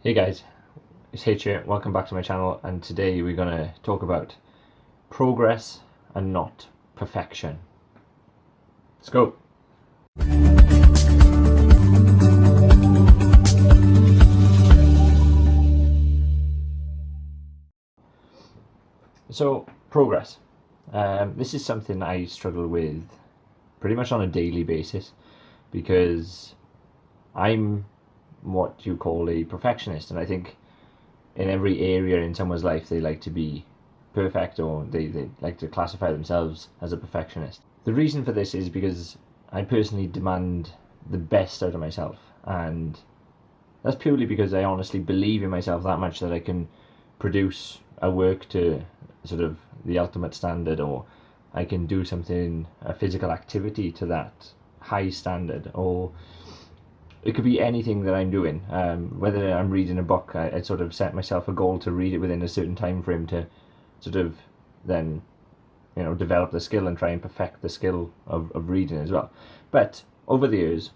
Hey guys, it's H here, welcome back to my channel, and today we're going to talk about progress and not perfection. Let's go! So, progress. This is something I struggle with pretty much on a daily basis because I'm what you call a perfectionist, and I think in every area in someone's life they like to be perfect, or they like to classify themselves as a perfectionist. The reason for this is because I personally demand the best out of myself, and that's purely because I honestly believe in myself that much that I can produce a work to sort of the ultimate standard, or I can do something, a physical activity to that high standard, or it could be anything that I'm doing. Whether I'm reading a book, I sort of set myself a goal to read it within a certain time frame to sort of then, develop the skill and try and perfect the skill of reading as well. But over the years,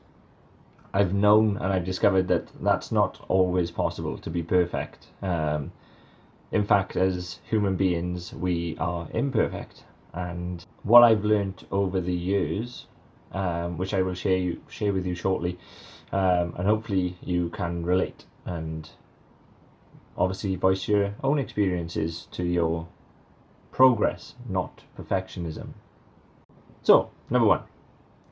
I've known and I've discovered that that's not always possible to be perfect. In fact, as human beings, we are imperfect. And what I've learnt over the years, which I will share with you shortly, and hopefully you can relate and obviously voice your own experiences to your progress, not perfectionism. So, number one,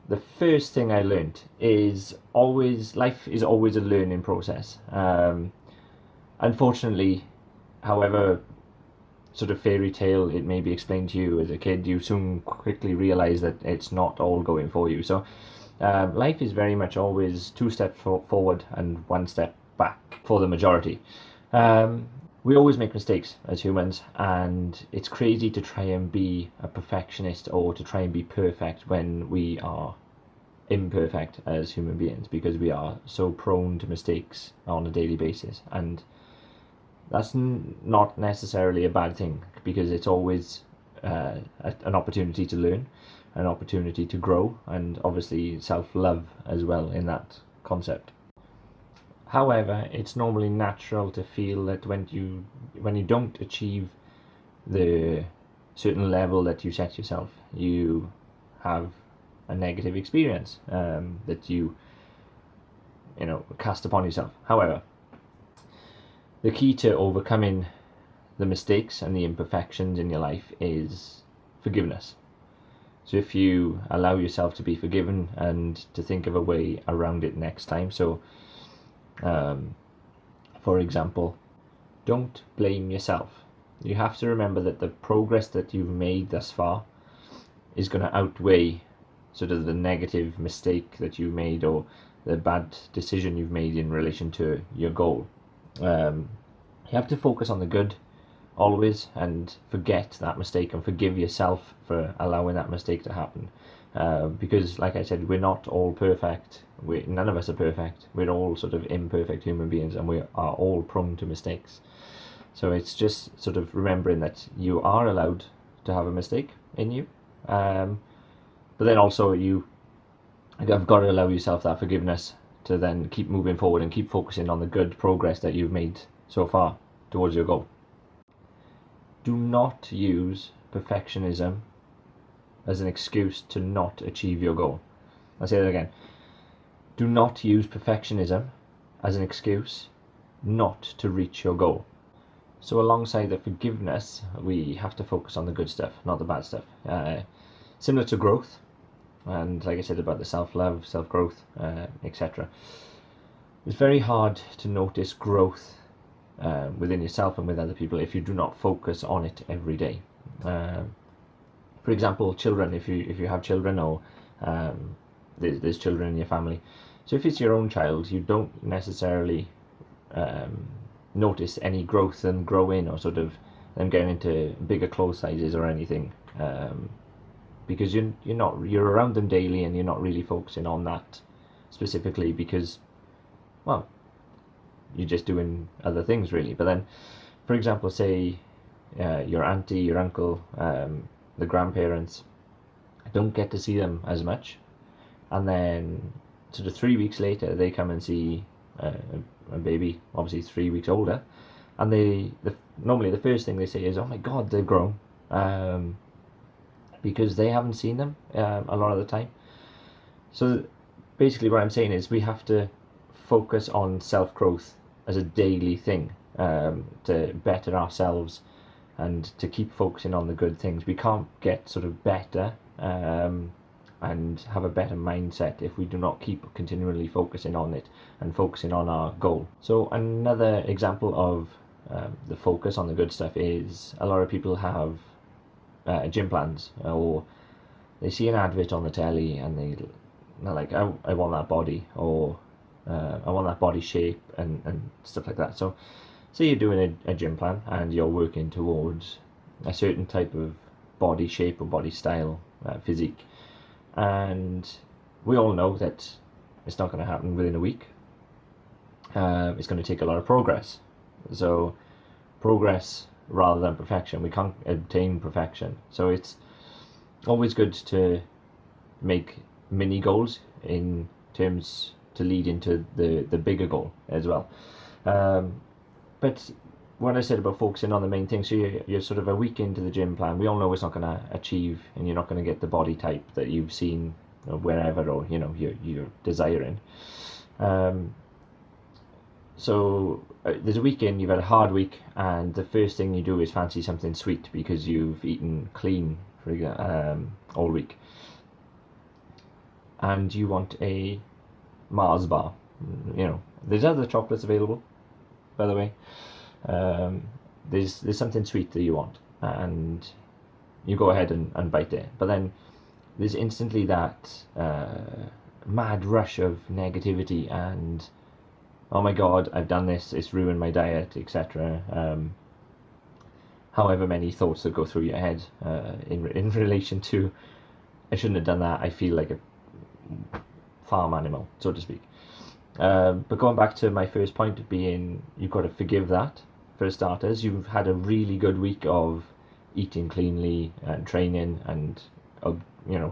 the first thing I learned is life is always a learning process. Unfortunately, however sort of fairy tale it may be explained to you as a kid, you soon quickly realize that it's not all going for you. So life is very much always two steps forward and one step back for the majority. We always make mistakes as humans, and it's crazy to try and be a perfectionist or to try and be perfect when we are imperfect as human beings, because we are so prone to mistakes on a daily basis. And that's not necessarily a bad thing, because it's always an opportunity to learn, an opportunity to grow, and obviously self-love as well in that concept. However, it's normally natural to feel that when you don't achieve the certain level that you set yourself, you have a negative experience that you cast upon yourself. However, the key to overcoming the mistakes and the imperfections in your life is forgiveness. So if you allow yourself to be forgiven and to think of a way around it next time, so for example, don't blame yourself. You have to remember that the progress that you've made thus far is going to outweigh sort of the negative mistake that you made, or the bad decision you've made in relation to your goal. You have to focus on the good always, and forget that mistake and forgive yourself for allowing that mistake to happen. Because like I said, we're not all perfect. None of us are perfect. We're all sort of imperfect human beings, and we are all prone to mistakes. So it's just sort of remembering that you are allowed to have a mistake in you, but then also you have got to allow yourself that forgiveness to then keep moving forward and keep focusing on the good progress that you've made so far towards your goal. Do not use perfectionism as an excuse to not achieve your goal. I'll say that again. Do not use perfectionism as an excuse not to reach your goal. So alongside the forgiveness, we have to focus on the good stuff, not the bad stuff. Similar to growth, and like I said about the self-love, self-growth, etc. It's very hard to notice growth within yourself and with other people if you do not focus on it every day. For example, children, if you have children, or there's children in your family. So if it's your own child, you don't necessarily notice any growth and grow in, or sort of them getting into bigger clothes sizes or anything, because you're around them daily and you're not really focusing on that specifically, because, well, you're just doing other things really. But then, for example, say your auntie, your uncle, the grandparents, don't get to see them as much, and then sort of 3 weeks later they come and see a baby, obviously 3 weeks older, and normally the first thing they say is, "Oh my God, they've grown," because they haven't seen them a lot of the time. So basically, what I'm saying is we have to focus on self-growth as a daily thing, to better ourselves and to keep focusing on the good things. We can't get sort of better and have a better mindset if we do not keep continually focusing on it and focusing on our goal. So another example of the focus on the good stuff is a lot of people have gym plans, or they see an advert on the telly and they're like, I want that body, or I want that body shape and stuff like that. So say you're doing a gym plan and you're working towards a certain type of body shape or body style, physique, and we all know that it's not going to happen within a week. It's going to take a lot of progress. So progress rather than perfection. We can't obtain perfection. So it's always good to make mini goals in terms to lead into the bigger goal as well. But what I said about focusing on the main thing, so you're sort of a week into the gym plan, we all know it's not going to achieve, and you're not going to get the body type that you've seen wherever, or you're desiring. So there's a weekend, you've had a hard week, and the first thing you do is fancy something sweet because you've eaten clean for all week, and you want a Mars bar. There's other chocolates available, by the way. There's something sweet that you want, and you go ahead and bite it, but then there's instantly that mad rush of negativity and, oh my God, I've done this, it's ruined my diet, etc. However many thoughts that go through your head in relation to, I shouldn't have done that, I feel like a farm animal, so to speak. But going back to my first point being, you've got to forgive that. For starters, you've had a really good week of eating cleanly and training and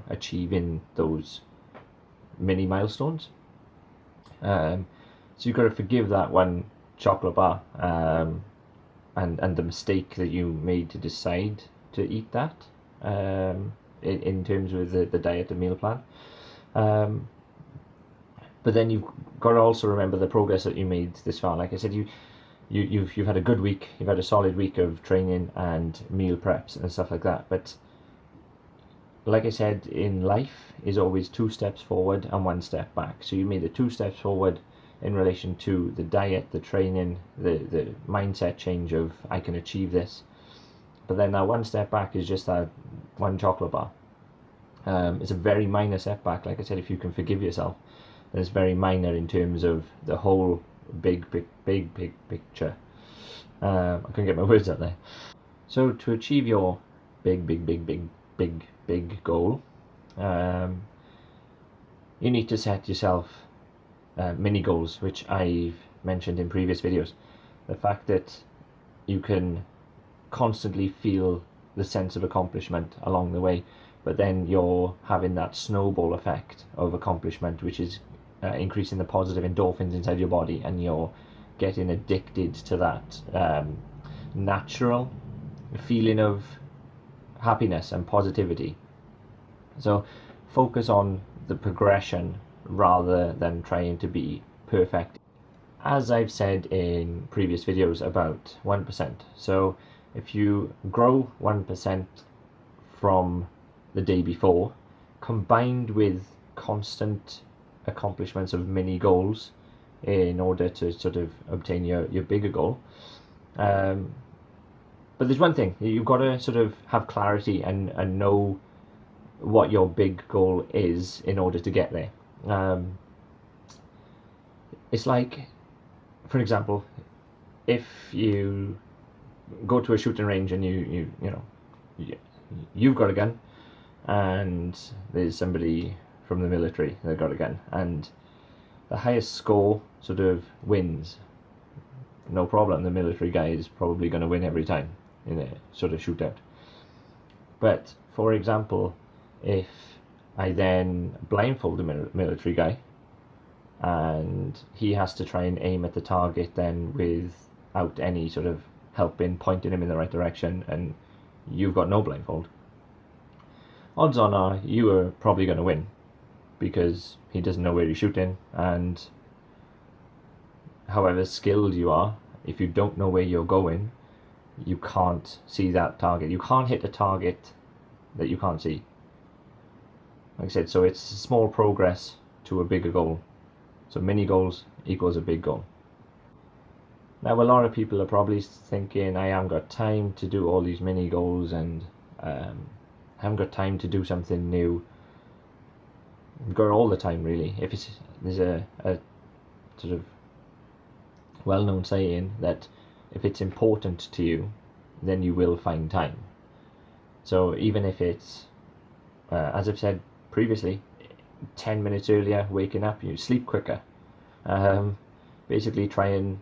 achieving those mini milestones. So you've got to forgive that one chocolate bar and the mistake that you made to decide to eat that in terms of the diet and meal plan. But then you've got to also remember the progress that you made this far. Like I said, you've had a good week, you've had a solid week of training and meal preps and stuff like that. But like I said, in life is always 2 steps forward and 1 step back. So you made the 2 steps forward in relation to the diet, the training, the mindset change of I can achieve this. But then that 1 step back is just that one chocolate bar. It's a very minor setback. Like I said, if you can forgive yourself, then it's very minor in terms of the whole big picture. I couldn't get my words out there. So to achieve your big goal, you need to set yourself mini goals, which I've mentioned in previous videos. The fact that you can constantly feel the sense of accomplishment along the way, but then you're having that snowball effect of accomplishment, which is increasing the positive endorphins inside your body, and you're getting addicted to that natural feeling of happiness and positivity. So focus on the progression rather than trying to be perfect. As I've said in previous videos about 1%, so if you grow 1% from the day before, combined with constant accomplishments of mini goals in order to sort of obtain your bigger goal. But there's one thing, you've got to sort of have clarity and know what your big goal is in order to get there. It's like, for example, if you go to a shooting range and you've got a gun and there's somebody from the military that got a gun, and the highest score sort of wins. No problem, the military guy is probably going to win every time in a sort of shootout. But for example, if I then blindfold the military guy and he has to try and aim at the target then without any sort of help in pointing him in the right direction, and you've got no blindfold. Odds on are you are probably going to win, because he doesn't know where he's shooting, and however skilled you are, if you don't know where you're going, you can't see that target. You can't hit a target that you can't see. Like I said, so it's small progress to a bigger goal. So mini goals equals a big goal. Now, a lot of people are probably thinking, I haven't got time to do all these mini goals, and haven't got time to do something new. You've got all the time, really. There's a sort of well-known saying that if it's important to you, then you will find time. So even if it's, as I've said previously, 10 minutes earlier waking up, you sleep quicker. Basically try and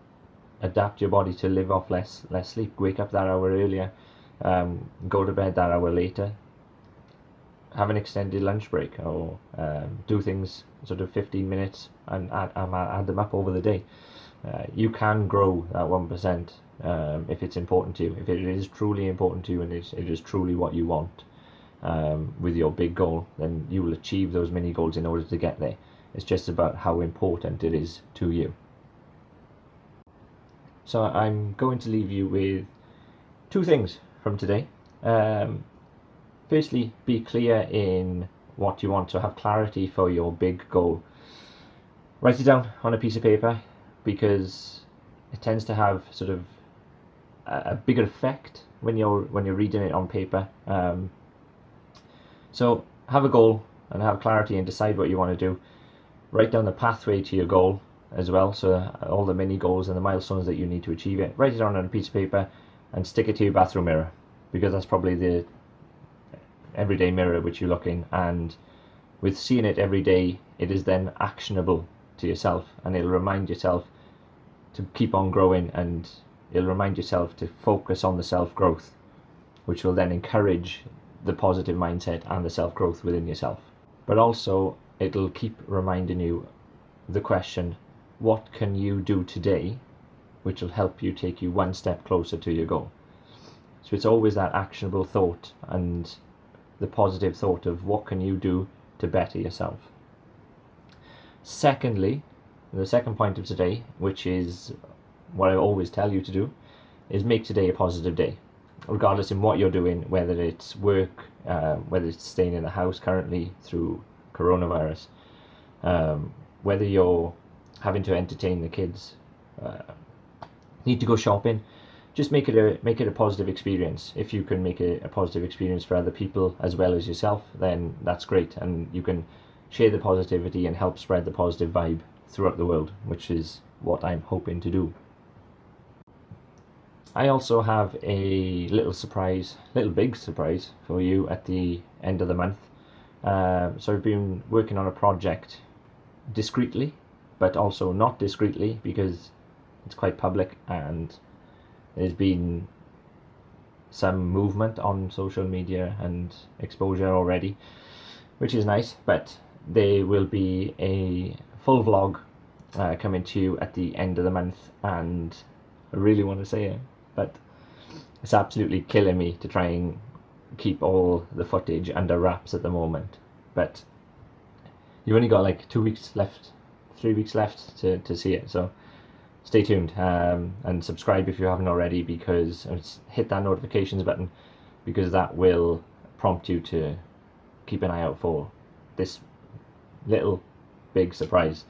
adapt your body to live off less sleep. Wake up that hour earlier, go to bed that hour later, have an extended lunch break, or do things sort of 15 minutes and add them up over the day. You can grow that 1% if it's important to you. If it is truly important to you and it is truly what you want with your big goal, then you will achieve those mini goals in order to get there. It's just about how important it is to you. So I'm going to leave you with two things from today. Firstly, be clear in what you want, to have clarity for your big goal. Write it down on a piece of paper, because it tends to have sort of a bigger effect when you're reading it on paper. So have a goal and have clarity and decide what you want to do. Write down the pathway to your goal as well, so all the mini goals and the milestones that you need to achieve it. Write it down on a piece of paper and stick it to your bathroom mirror, because that's probably the everyday mirror which you look in, and with seeing it every day, it is then actionable to yourself, and it'll remind yourself to keep on growing, and it'll remind yourself to focus on the self-growth, which will then encourage the positive mindset and the self-growth within yourself. But also it'll keep reminding you the question, what can you do today which will help you take you one step closer to your goal? So it's always that actionable thought and the positive thought of what can you do to better yourself. Secondly, the second point of today, which is what I always tell you to do, is make today a positive day, regardless in what you're doing, whether it's work, whether it's staying in the house currently through coronavirus, whether you're having to entertain the kids, need to go shopping. Just make it a positive experience. If you can make it a positive experience for other people as well as yourself, then that's great, and you can share the positivity and help spread the positive vibe throughout the world, which is what I'm hoping to do. I also have a little big surprise for you at the end of the month. So I've been working on a project discreetly, but also not discreetly, because it's quite public, and there's been some movement on social media and exposure already, which is nice. But there will be a full vlog coming to you at the end of the month, and I really want to say it, but it's absolutely killing me to try and keep all the footage under wraps at the moment. But you've only got like 2 weeks left, 3 weeks left to see it, so stay tuned, and subscribe if you haven't already, because hit that notifications button, because that will prompt you to keep an eye out for this little big surprise.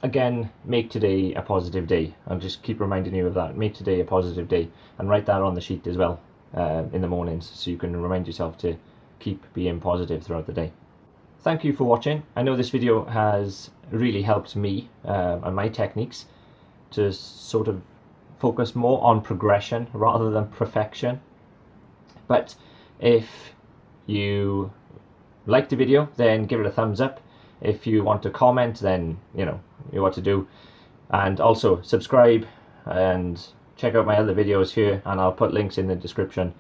Again, make today a positive day. I'll just keep reminding you of that. Make today a positive day, and write that on the sheet as well in the mornings, so you can remind yourself to keep being positive throughout the day. Thank you for watching. I know this video has really helped me and my techniques to sort of focus more on progression rather than perfection. But if you liked the video, then give it a thumbs up. If you want to comment, then you know what to do. And also subscribe and check out my other videos here, and I'll put links in the description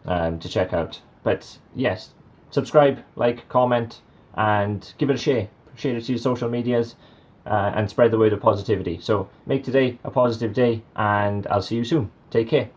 to check out. But yes, subscribe, like, comment, and give it a share. Share it to your social medias. and spread the word of positivity. So make today a positive day, and I'll see you soon. Take care.